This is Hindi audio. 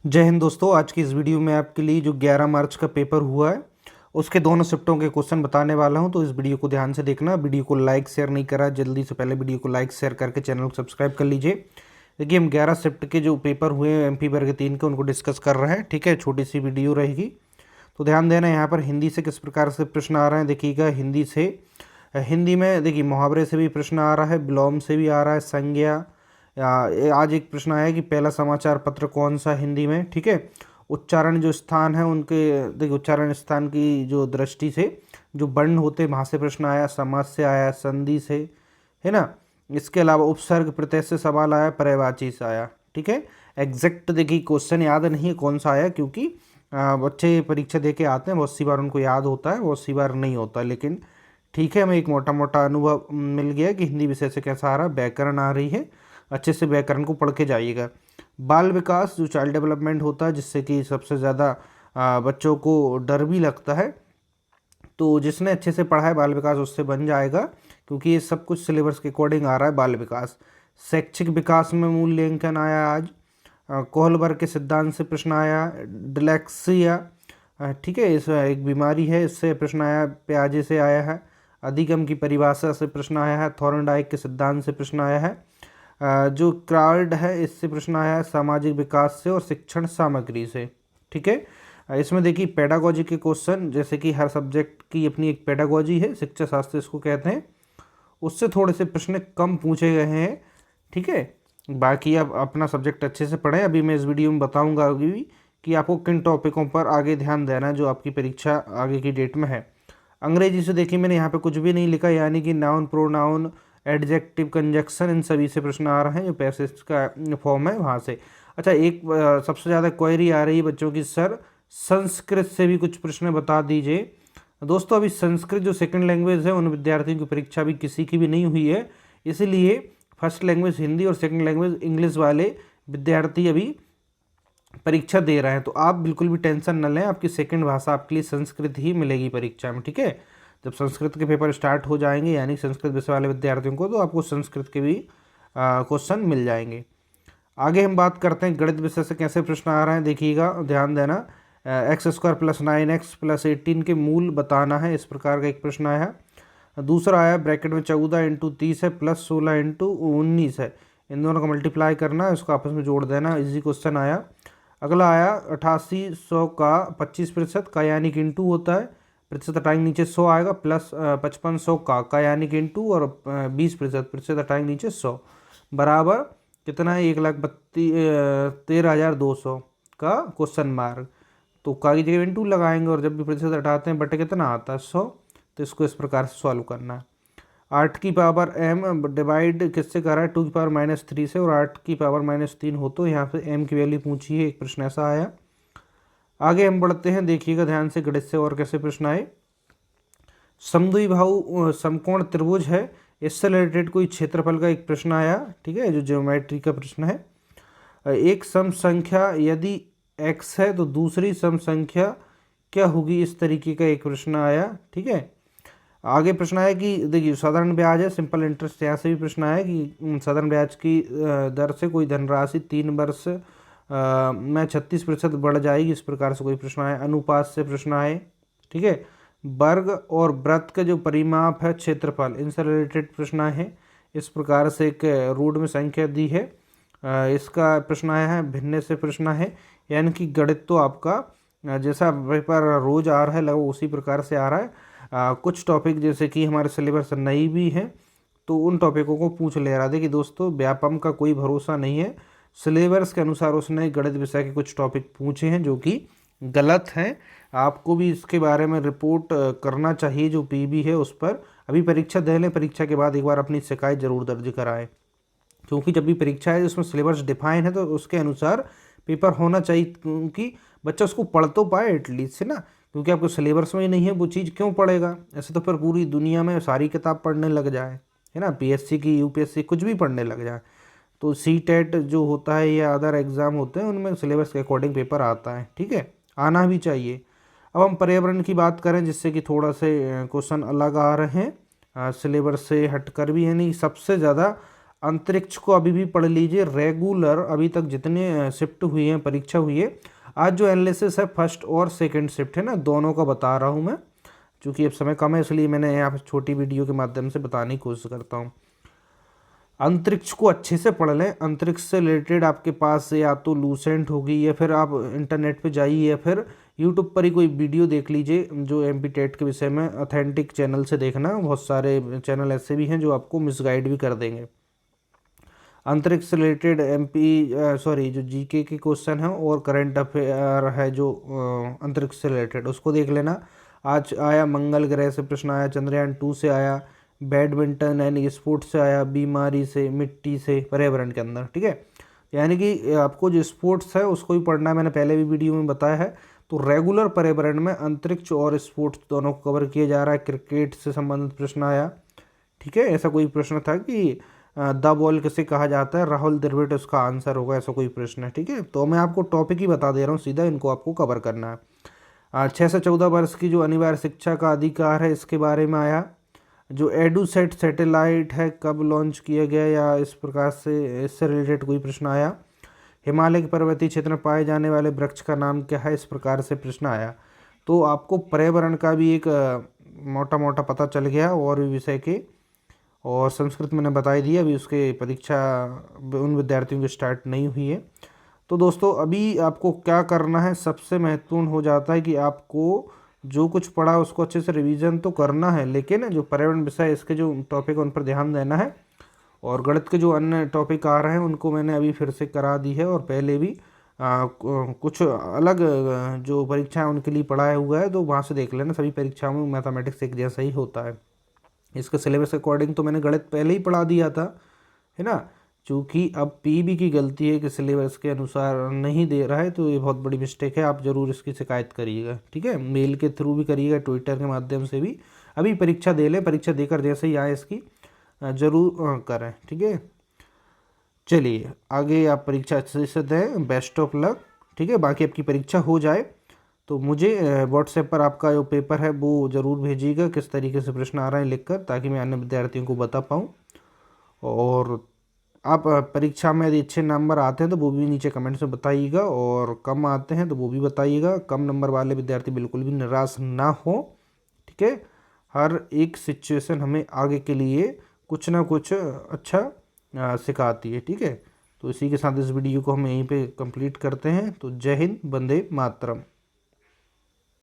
जय हिंद दोस्तों। आज की इस वीडियो में आपके लिए जो 11 मार्च का पेपर हुआ है उसके दोनों शिफ्टों के क्वेश्चन बताने वाला हूं, तो इस वीडियो को ध्यान से देखना। वीडियो को लाइक शेयर नहीं करा, जल्दी से पहले वीडियो को लाइक शेयर करके चैनल को सब्सक्राइब कर लीजिए। देखिए, हम 11 शिफ्ट के जो पेपर हुए हैं एमपी वर्ग 3 के, उनको डिस्कस कर रहे हैं। ठीक है, छोटी सी वीडियो रहेगी तो ध्यान देना। यहाँ पर हिंदी से किस प्रकार से प्रश्न आ रहे हैं देखिएगा। हिंदी में देखिए मुहावरे से भी प्रश्न आ रहा है, विलोम से भी आ रहा है, संज्ञा। आज एक प्रश्न आया कि पहला समाचार पत्र कौन सा हिंदी में। ठीक है, उच्चारण जो स्थान है उनके, देखिए उच्चारण स्थान की जो दृष्टि से जो वर्ण होते हैं वहाँ से प्रश्न आया, समास से आया, संधि से, है ना। इसके अलावा उपसर्ग प्रत्यय से सवाल आया, पर्यायवाची से आया। ठीक है, एग्जैक्ट देखिए क्वेश्चन याद नहीं है कौन सा आया, क्योंकि बच्चे परीक्षा दे के आते हैं, बहुत सी बार उनको याद होता है, बहुत सी बार नहीं होता। लेकिन ठीक है, हमें एक मोटा मोटा अनुभव मिल गया कि हिंदी विषय से कैसा आ रहा है, व्याकरण आ रही है। अच्छे से व्याकरण को पढ़ के जाइएगा। बाल विकास जो चाइल्ड डेवलपमेंट होता है, जिससे कि सबसे ज़्यादा बच्चों को डर भी लगता है, तो जिसने अच्छे से पढ़ा है बाल विकास उससे बन जाएगा, क्योंकि ये सब कुछ सिलेबस के अकॉर्डिंग आ रहा है। बाल विकास, शैक्षिक विकास में मूल्यांकन आया आज। कोहलबर्ग के सिद्धांत से प्रश्न आया। डिलेक्सिया, ठीक है, इस एक बीमारी है, इससे प्रश्न आया। प्याजे से आया है। अधिगम की परिभाषा से प्रश्न आया है। थॉर्नडाइक के सिद्धांत से प्रश्न आया है। जो क्राउड है इससे प्रश्न आया है। सामाजिक विकास से और शिक्षण सामग्री से। ठीक है, इसमें देखिए पेडागोजी के क्वेश्चन, जैसे कि हर सब्जेक्ट की अपनी एक पेडागोजी है, शिक्षा शास्त्र इसको कहते हैं, उससे थोड़े से प्रश्न कम पूछे गए हैं। ठीक है, बाकी आप अपना सब्जेक्ट अच्छे से पढ़ें। अभी मैं इस वीडियो में बताऊंगा अभी भी कि आपको किन टॉपिकों पर आगे ध्यान देना है जो आपकी परीक्षा आगे की डेट में है। अंग्रेजी से देखिए मैंने यहाँ पे कुछ भी नहीं लिखा, यानी कि नाउन, प्रोनाउन, एडजेक्टिव, कंजक्शन, इन सभी से प्रश्न आ रहे हैं, जो पैसेज का फॉर्म है वहाँ से। अच्छा, एक सबसे ज़्यादा क्वेरी आ रही है बच्चों की, सर संस्कृत से भी कुछ प्रश्न बता दीजिए। दोस्तों, अभी संस्कृत जो सेकंड लैंग्वेज है उन विद्यार्थियों की परीक्षा भी किसी की भी नहीं हुई है, इसलिए फर्स्ट लैंग्वेज हिंदी और सेकंड लैंग्वेज इंग्लिश वाले विद्यार्थी अभी परीक्षा दे रहे हैं। तो आप बिल्कुल भी टेंशन न लें, आपकी सेकंड भाषा आपके लिए संस्कृत ही मिलेगी परीक्षा में। ठीक है, जब संस्कृत के पेपर स्टार्ट हो जाएंगे, यानी संस्कृत विषय वाले विद्यार्थियों को, तो आपको संस्कृत के भी क्वेश्चन मिल जाएंगे। आगे हम बात करते हैं गणित विषय से कैसे प्रश्न आ रहे हैं। देखिएगा, ध्यान देना। x² + 9x + 18 के मूल बताना है, इस प्रकार का एक प्रश्न आया है। दूसरा आया ब्रैकेट में 14 × 30 है प्लस 16 × 19 है, इन दोनों का मल्टीप्लाई करना है, उसको आपस में जोड़ देना, इजी क्वेश्चन आया। अगला आया 8800 का 25% का यानी कि इंटू होता है, प्रतिशत हटाएंगे नीचे 100 आएगा, प्लस 5500 का यानी कि इंटू, और 20% प्रतिशत हटाएंगे नीचे 100, बराबर कितना है 1,13,200 का क्वेश्चन मार्क। तो का की जगह इंटू लगाएंगे, और जब भी प्रतिशत हटाते हैं बटे कितना आता है 100, तो इसको इस प्रकार से सॉल्व करना है। 8 की पावर m डिवाइड किससे कर रहा है, 2 की पावर -3 से, और 8 की पावर -3 हो, तो यहाँ पे m की वैल्यू पूछी है, एक प्रश्न ऐसा आया। आगे हम बढ़ते हैं, देखिएगा ध्यान से गणित से और कैसे प्रश्न आए। समद्विबाहु समकोण त्रिभुज है, इससे रिलेटेड कोई क्षेत्रफल का एक प्रश्न आया। ठीक है, जो ज्योमेट्री का प्रश्न है। एक सम संख्या यदि x है तो दूसरी सम संख्या क्या होगी, इस तरीके का एक प्रश्न आया। ठीक है, आगे प्रश्न आया कि देखिए साधारण ब्याज है, सिंपल इंटरेस्ट, यहाँ से भी प्रश्न आया कि साधारण ब्याज की दर से कोई धनराशि 3 वर्ष में 36% बढ़ जाएगी, इस प्रकार से कोई प्रश्न आया। अनुपात से प्रश्न आए। ठीक है, वर्ग और वृत्त का जो परिमाप है, क्षेत्रफल, इनसे रिलेटेड प्रश्न आए हैं। इस प्रकार से एक रूट में संख्या दी है, इसका प्रश्न आया है। भिन्न से प्रश्न है, यानी कि गणित तो आपका जैसा पेपर रोज आ रहा है लगभग उसी प्रकार से आ रहा है। कुछ टॉपिक जैसे कि हमारे सिलेबस नई भी हैं, तो उन टॉपिकों को पूछ ले रहा था कि दोस्तों व्यापम का कोई भरोसा नहीं है, सिलेबस के अनुसार उसने गणित विषय के कुछ टॉपिक पूछे हैं जो कि गलत हैं। आपको भी इसके बारे में रिपोर्ट करना चाहिए, जो पीबी है उस पर। अभी परीक्षा दे लें, परीक्षा के बाद एक बार अपनी शिकायत जरूर दर्ज कराएं, क्योंकि जब भी परीक्षा है उसमें सिलेबस डिफाइन है, तो उसके अनुसार पेपर होना चाहिए, क्योंकि बच्चा उसको पढ़ तो पाए एटलीस्ट, है ना। क्योंकि आपको सिलेबस में ही नहीं है वो चीज़ क्यों पढ़ेगा, ऐसे तो फिर पूरी दुनिया में सारी किताब पढ़ने लग जाए, है ना, पीएससी की, यूपीएससी, कुछ भी पढ़ने लग जाए। तो सीटेट जो होता है या अदर एग्ज़ाम होते हैं उनमें सिलेबस के अकॉर्डिंग पेपर आता है। ठीक है, आना भी चाहिए। अब हम पर्यावरण की बात करें, जिससे कि थोड़ा से क्वेश्चन अलग आ रहे हैं, सिलेबस से हटकर भी है, नहीं सबसे ज़्यादा अंतरिक्ष को अभी भी पढ़ लीजिए। रेगुलर अभी तक जितने शिफ्ट हुई हैं, परीक्षा हुई है, आज जो एनालिसिस है फर्स्ट और सेकंड शिफ्ट है ना, दोनों का बता रहा हूँ मैं। चूँकि अब समय कम है इसलिए मैंने यहाँ पर छोटी वीडियो के माध्यम से बताने की कोशिश करता हूँ। अंतरिक्ष को अच्छे से पढ़ लें। अंतरिक्ष से रिलेटेड आपके पास या तो लूसेंट होगी, या फिर आप इंटरनेट पे जाइए, या फिर यूट्यूब पर ही कोई वीडियो देख लीजिए जो एमपी टेट के विषय में। ऑथेंटिक चैनल से देखना, बहुत सारे चैनल ऐसे भी हैं जो आपको मिसगाइड भी कर देंगे। अंतरिक्ष से रिलेटेड जो जीके के क्वेश्चन हैं और करंट अफेयर है जो अंतरिक्ष से रिलेटेड, उसको देख लेना। आज आया मंगल ग्रह से प्रश्न आया, चंद्रयान 2 से आया, बैडमिंटन यानी स्पोर्ट्स से आया, बीमारी से, मिट्टी से, पर्यावरण के अंदर, ठीक है। यानी कि आपको जो स्पोर्ट्स है उसको भी पढ़ना है, मैंने पहले भी वीडियो में बताया है। तो रेगुलर पर्यावरण में अंतरिक्ष और स्पोर्ट्स दोनों को कवर किया जा रहा है। क्रिकेट से संबंधित प्रश्न आया, ठीक है। ऐसा कोई प्रश्न था कि द बॉल किसे कहा जाता है, राहुल द्रविड़ उसका आंसर होगा, ऐसा कोई प्रश्न है, ठीक है। तो मैं आपको टॉपिक ही बता दे रहा हूँ सीधा, इनको आपको कवर करना है। 6 से 14 वर्ष की जो अनिवार्य शिक्षा का अधिकार है, इसके बारे में आया। जो एडुसेट सैटेलाइट है कब लॉन्च किया गया, या इस प्रकार से इससे रिलेटेड कोई प्रश्न आया। हिमालय के पर्वतीय क्षेत्र में पाए जाने वाले वृक्ष का नाम क्या है, इस प्रकार से प्रश्न आया। तो आपको पर्यावरण का भी एक मोटा मोटा पता चल गया, और भी विषय के। और संस्कृत मैंने बता ही दिया, अभी उसके परीक्षा उन विद्यार्थियों की स्टार्ट नहीं हुई है। तो दोस्तों अभी आपको क्या करना है, सबसे महत्वपूर्ण हो जाता है कि आपको जो कुछ पढ़ा उसको अच्छे से रिवीजन तो करना है, लेकिन जो पर्यावरण विषय इसके जो टॉपिक है उन पर ध्यान देना है। और गणित के जो अन्य टॉपिक आ रहे हैं उनको मैंने अभी फिर से करा दी है, और पहले भी कुछ अलग जो परीक्षाएं उनके लिए पढ़ाया हुआ है, तो वहाँ से देख लेना। सभी परीक्षाओं में मैथमेटिक्स एक जैसा ही होता है। इसके सिलेबस के अकॉर्डिंग तो मैंने गणित पहले ही पढ़ा दिया था, है ना। चूँकि अब पीबी की गलती है कि सिलेबस के अनुसार नहीं दे रहा है, तो ये बहुत बड़ी मिस्टेक है। आप ज़रूर इसकी शिकायत करिएगा, ठीक है। मेल के थ्रू भी करिएगा, ट्विटर के माध्यम से भी। अभी परीक्षा दे लें, परीक्षा देकर जैसे ही आए इसकी ज़रूर करें, ठीक है। चलिए आगे आप परीक्षा अच्छे से दें, बेस्ट ऑफ लक, ठीक है। बाकी आपकी परीक्षा हो जाए तो मुझे व्हाट्सएप पर आपका जो पेपर है वो ज़रूर भेजिएगा, किस तरीके से प्रश्न आ रहे हैं लिखकर, ताकि मैं अन्य विद्यार्थियों को बता पाऊँ। और आप परीक्षा में यदि अच्छे नंबर आते हैं तो वो भी नीचे कमेंट्स में बताइएगा, और कम आते हैं तो वो भी बताइएगा। कम नंबर वाले विद्यार्थी बिल्कुल भी निराश ना हो, ठीक है। हर एक सिचुएशन हमें आगे के लिए कुछ ना कुछ अच्छा सिखाती है, ठीक है। तो इसी के साथ इस वीडियो को हम यहीं पे कंप्लीट करते हैं। तो जय हिंद, वंदे मातरम।